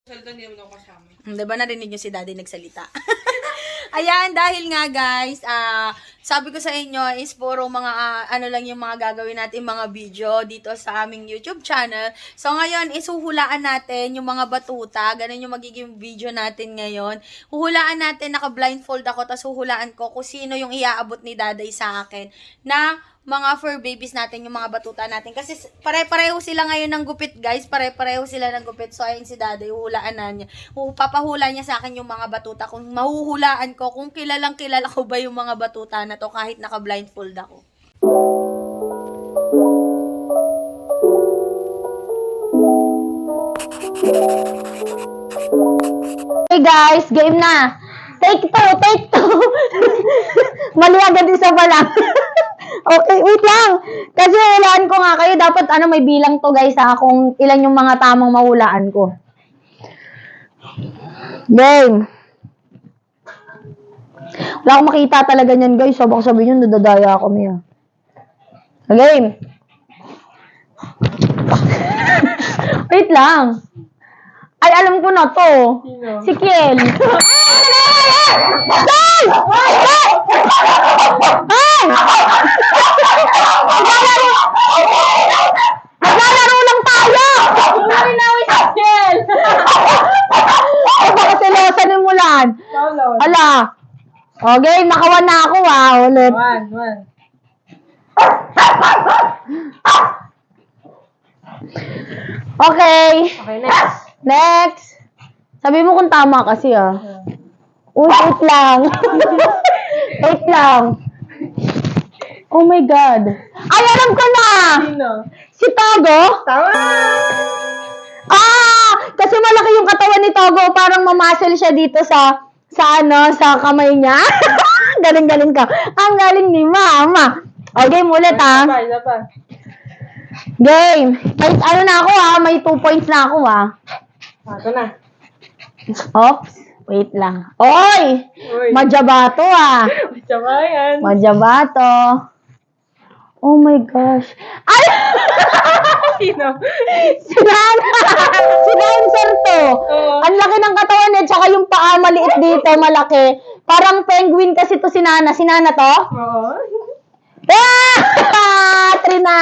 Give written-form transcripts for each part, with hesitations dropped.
Saldo hindi naman ako kasama. Diba narinig nyo si daddy nagsalita? Ayan, dahil nga guys, sabi ko sa inyo is puro mga, ano lang yung mga gagawin natin, mga video dito sa aming YouTube channel. So ngayon, isuhulaan natin yung mga batuta, ganun yung magiging video natin ngayon. Huhulaan natin, naka-blindfold ako, tas huhulaan ko kung sino yung iaabot ni daday sa akin na mga fur babies natin, yung mga batuta natin. Kasi pare-pareho sila ngayon ng gupit, guys. Pare-pareho sila ng gupit. So, ayun si daday, huhulaan na niya. Papahula niya sa akin yung mga batuta. Kung mahuhulaan ko, kung kilalang kilala ko ba yung mga batuta na to kahit naka-blindfold ako. Hey guys, game na. Take two. Mali agad isa pa lang. Okay, wait lang. Kasi hulaan ko nga kayo. Dapat may bilang to guys kung ilan yung mga tamang mahulaan ko. Game. Wala akong makita talaga niyan guys. Sabang sabihin nyo, nadadaya ako niya. Game. Wait lang. Ay, alam ko na to. Si Kiel. Naglalaro lang tayo! Naminawi si Kiel! Baka silosan yung mulan. Ala. Okay, nakawan na ako ulit. One. Okay. Okay, next. Next. Sabi mo kung tama kasi Uy, wait lang. Wait lang. Oh my God. Ay, alam ko na! Sino? Si Togo? Tama! Kasi malaki yung katawan ni Togo. Parang mamuscle siya dito sa kamay niya. Galing-galing ka. Ang galing ni Mama. Okay, ulit Isa pa. Game. May na ako may 2 points na ako Ito na. Oops. Wait lang. Oy! Uy. Madyabato Tsaka yan. Madyabato. Oh my gosh. Ay! Sino? Si Dancer to. Oo. Ang laki ng katawan niya, tsaka yung paa maliit dito, malaki. Parang penguin kasi to si Nana. Si Nana to? Oo. Trina!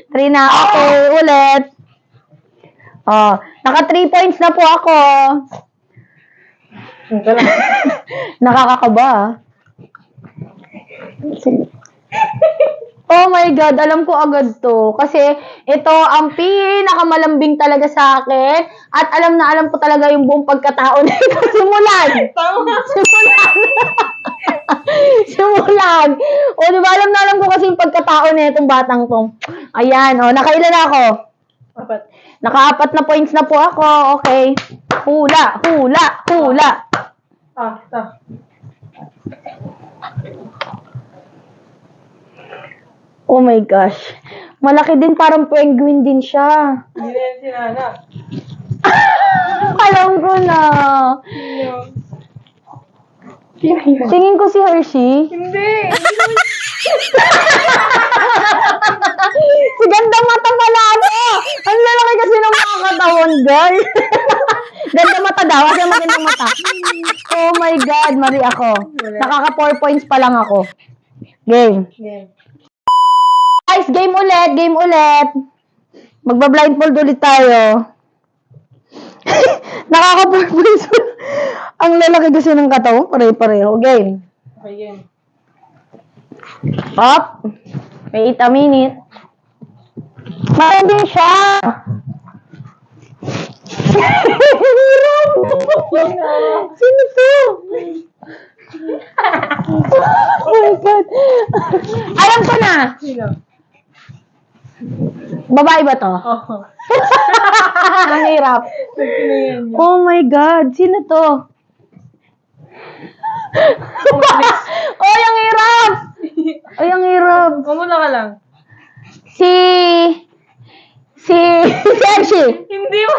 Trina, okay, ulit. Naka 3 points na po ako. Ito na. Nakakakaba. Oh my God, alam ko agad to. Kasi ito ang pinakamalambing talaga sa akin. At alam na alam ko talaga yung buong pagkatao nito. Simulan! Tama. Simulan! O, di ba alam ko kasi yung pagkatao na itong batang to. Ayan, nakailan na ako? Apat. Naka-4 na points na po ako. Okay. Hula. Ito. Oh my gosh. Malaki din, parang penguin din siya. Hindi na yan si Nana. Alam ko na. Tingin ko si Hershey. Hindi. Si ganda mata pala Ang lalaki kasi ng mga katawan, girl. Ganda mata daw, kasi magandang mata. Oh my God, mali ako. Nakaka 4 points pa lang ako. Game. Guys, game ulit. Magba-blindfold ulit tayo. Nakaka 4 points. Ang lalaki kasi ng katawan, pare-pareho. Game. Okay, game. Up. Wait a minute. Marami siya. Sino to? Oh my God. Alam ko na. Sino? Babae ba to? Oo. Ang hirap. Nagpinayan niya. Oh my God. Sino to? Oh, ang hirap. Ay, ang hirap. Mamula ka lang. Si Hershey. Hindi mo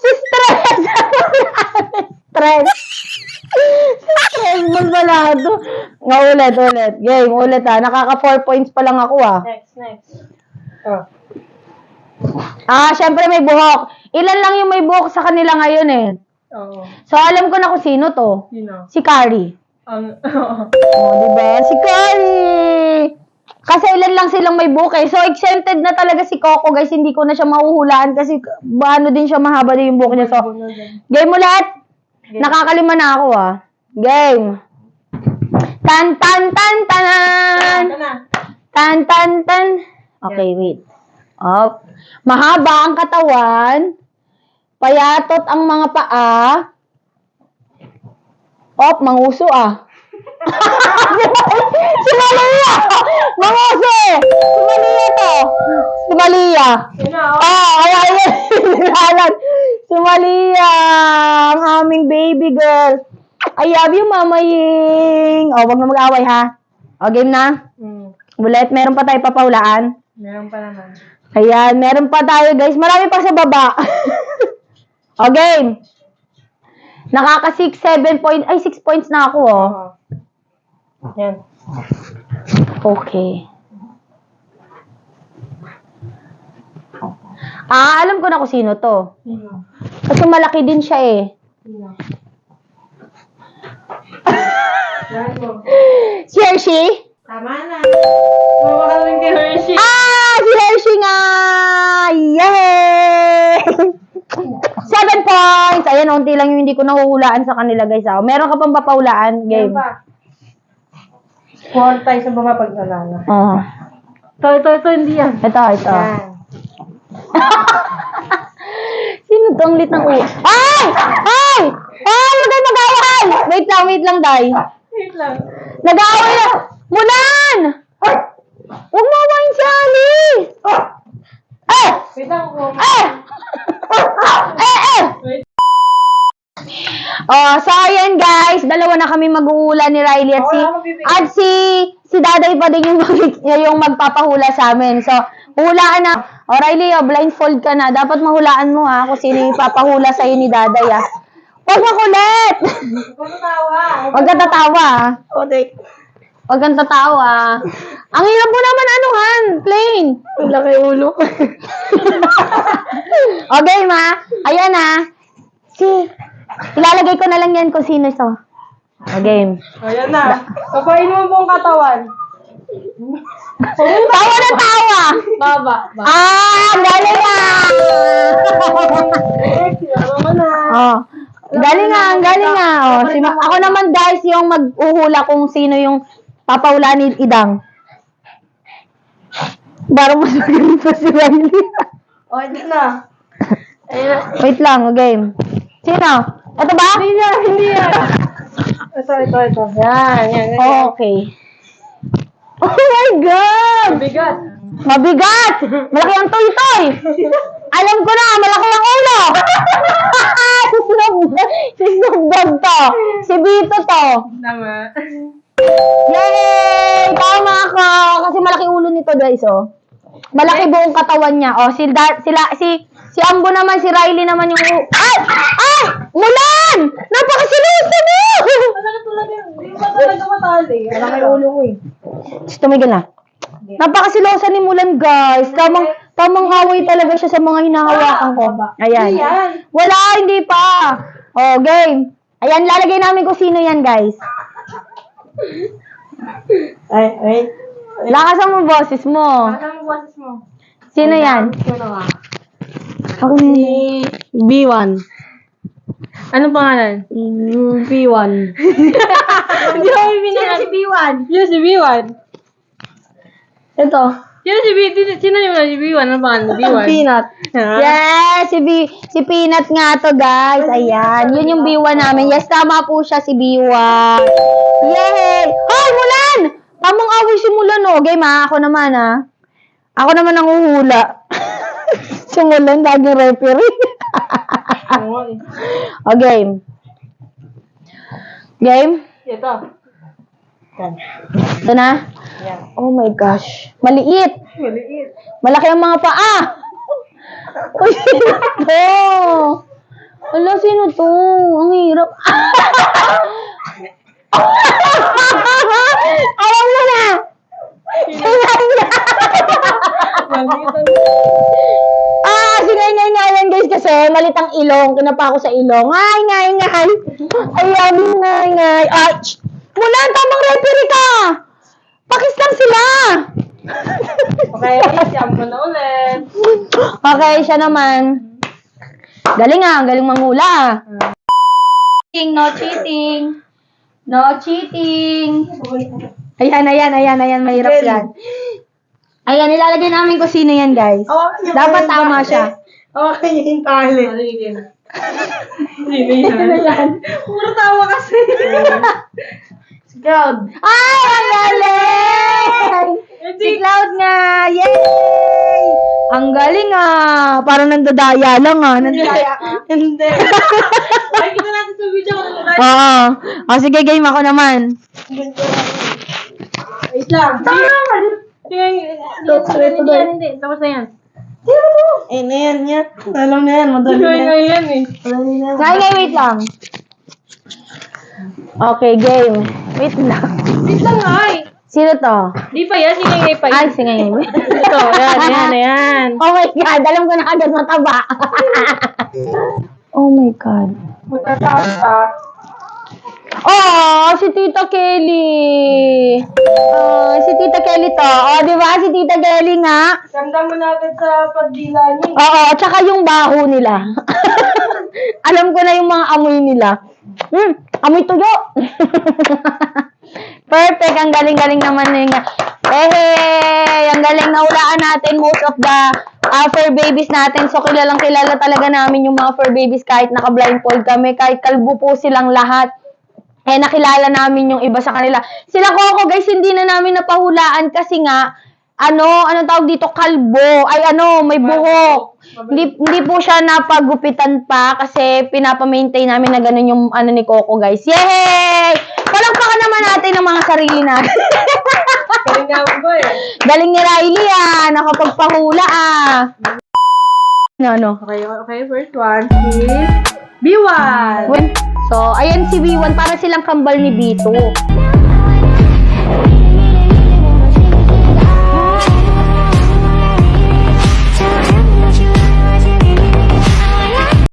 Si Stress. Stress malbalado. Ulit. Game, ulit Nakaka 4 points pa lang ako Next. Oh. Syempre may buhok. Ilan lang yung may buhok sa kanila ngayon eh. Oo. So, alam ko na kung sino to. Sino? Si Carrie. Oo. Oh, diba? Si Carrie! Kasi ilan lang silang may buhok eh. So, exempted na talaga si Coco, guys. Hindi ko na siya mahuhulaan kasi ano din siya, mahaba din yung buhok niya. So, game mo lahat? Game. Nakakalima na ako Game. Tan tan tan tanan. Ito na. Tan tan tan. Okay, wait. Mahaba ang katawan. Payatot ang mga paa. Manguso Si Malia! Manguso eh! Si Malia to! Si Malia! Yun na, Ayan. Si Malia! Ang aming baby girl. I love you, Mama Ying. Wag na mag-away ha. Game na. Bullet, meron pa tayo papahulaan. Meron pa naman. Ayan, meron pa tayo guys. Marami pa sa baba. Game. Nakaka 6 points na ako Yan. Okay. Alam ko na kung sino to. Sino? Kasi malaki din siya eh. Sino? Yan mo. Si Hershey? Tama na. Mawa ka rin kay Hershey. Si Hershey nga! Yay! 7 points! Ayan, unti lang yung hindi ko nahuhulaan sa kanila, guys. Meron ka pang papahulaan? Game. Yan pa. 4 tayo sa baba pag nalala. Ito, hindi yan. Ito. Yan. Sino to? Ang lit ng ulo. Ay! Huwag kayo mag-away! Wait lang, Day. Wait lang. Nag-away na! Mulan! Huwag mo awayin si Ali! Wait lang ako. Wait. So ayan guys, dalawa na kami mag-uula ni Riley at si Daday pa din yung magpapahula sa amin. So, hulaan na. Riley, blindfold ka na. Dapat mahulaan mo kung sino yung ipapahula sa'yo ni Daday Huwag makulit! Huwag ka tatawa Huwag kang tatawa. Ang hirap mo naman anuhan, plain. Ang laki ulo ko. Okay, ayan ilalagay ko na lang yan kung sino ito. Game. Ayan na. Kapain mo pong katawan. Tawa na tawa! Baba. Galing nga! Galing nga. Ako naman guys, yung mag-uhula kung sino yung papahula ni Idang. Parang masagaling pa si Riley. Ito na. Wait lang, game. Sino? Ito ba? Hindi yan. Ito. Yan. Okay. Oh my God! Bigat. Mabigat! Malaki ang toy-toy! Alam ko na, malaki ang ulo! Si Snoop Dogg to! Si Vito to! Tama. Yay! Tama ako! Kasi malaki ulo nito guys, Malaki buong katawan niya. Si Ambo naman, si Riley naman yung... Ay! Mulan! Napakasiluso mo! Malaki talaga. Hindi ba talaga matali? Malaki ulo ko Tumigil na. Napakasilosa ni Mulan, guys. Tamang away talaga siya sa mga hinahawakan ko. Ayan. Hindi yan. Wala, hindi pa. Game. Ayan, lalagay namin kung sino yan, guys. Wait. Lakasan mo boses mo. Ano ang boses mo? Sino yan? B1. Anong pangalan? B1. Hindi ko pinangalan. Si B1. Yun, si B1. Ito. Yun, sino yung si B1? Anong pangalan? B1? Peanut. Yes, si Peanut nga to, guys. Ayan. Yun yung B1 namin. Yes, tama po siya, si B1. Yay! Hoy, Mulan! Tamang away si Mulan, Game, Ako naman, Ako naman ang uhula. Si Mulan, laging referee. Game. Game? Ito. Ito na? Yan. Oh my gosh. Maliit. Maliit. Malaki ang mga paa. Uy, sino to? Ala, sino to? Ang hirap. Alam mo na. Sino niya? kasi malitang ilong, kinapa ako sa ilong. Ngay, ngay, ngay. Ayan, ngay, ngay. Ay, Mulan, tamang referee ka. Pakis lang sila. Okay, jump mo na ulit. Okay, siya naman. Galing galing mangula No cheating. No cheating. Ayan, mahirap yan. Ayan, nilalagay namin kung sino yan, guys. Dapat tama siya. Okay, yung tali. Sino yan? Puro tawa kasi. Si Cloud. Ay, ang galing! Si Cloud nga! Yay! Ang galing Parang nandadaya lang Nandadaya ka? Hindi. Ay, kita natin sa video. Oo. Sige, game ako naman. Wait lang. Hindi. Tapos na yan. Eh, na yan. Alam na yan. Madali na yan. Ngay, wait lang. Okay, game. Wait lang. Wait lang ay. Sino to? Di pa yan. Singay pa Ay, si Ngay. Ito. Yan. Oh my God, alam ko na agad mataba. Oh my God. Magtataas ka. Oh, si Tita Kelly. Oh, si Tita Kelly to. Oh, di ba? Si Tita Kelly nga. Ganda mo natin sa pagdila niya. Oo, tsaka yung baho nila. Alam ko na yung mga amoy nila. Amoy tuyo. Perfect. Ang galing-galing naman na yung... Hey, ang galing na hulaan natin most of the fur babies natin. So, kilalang kilala talaga namin yung mga fur babies kahit naka-blindfold kami. Kahit kalbo po silang lahat. Nakilala namin yung iba sa kanila. Sila Coco, guys, hindi na namin napahulaan kasi nga, anong tawag dito, kalbo. Ay, may buhok. Hindi po siya napagupitan pa kasi pinapamaintain namin na ganun yung ni Coco, guys. Yay! Palakpakan naman natin ang mga sarili natin. Galing namin ko eh. Galing ni Riley nakapagpahula Okay, first one is B1. So, ayan si B1, para silang kambal ni B2.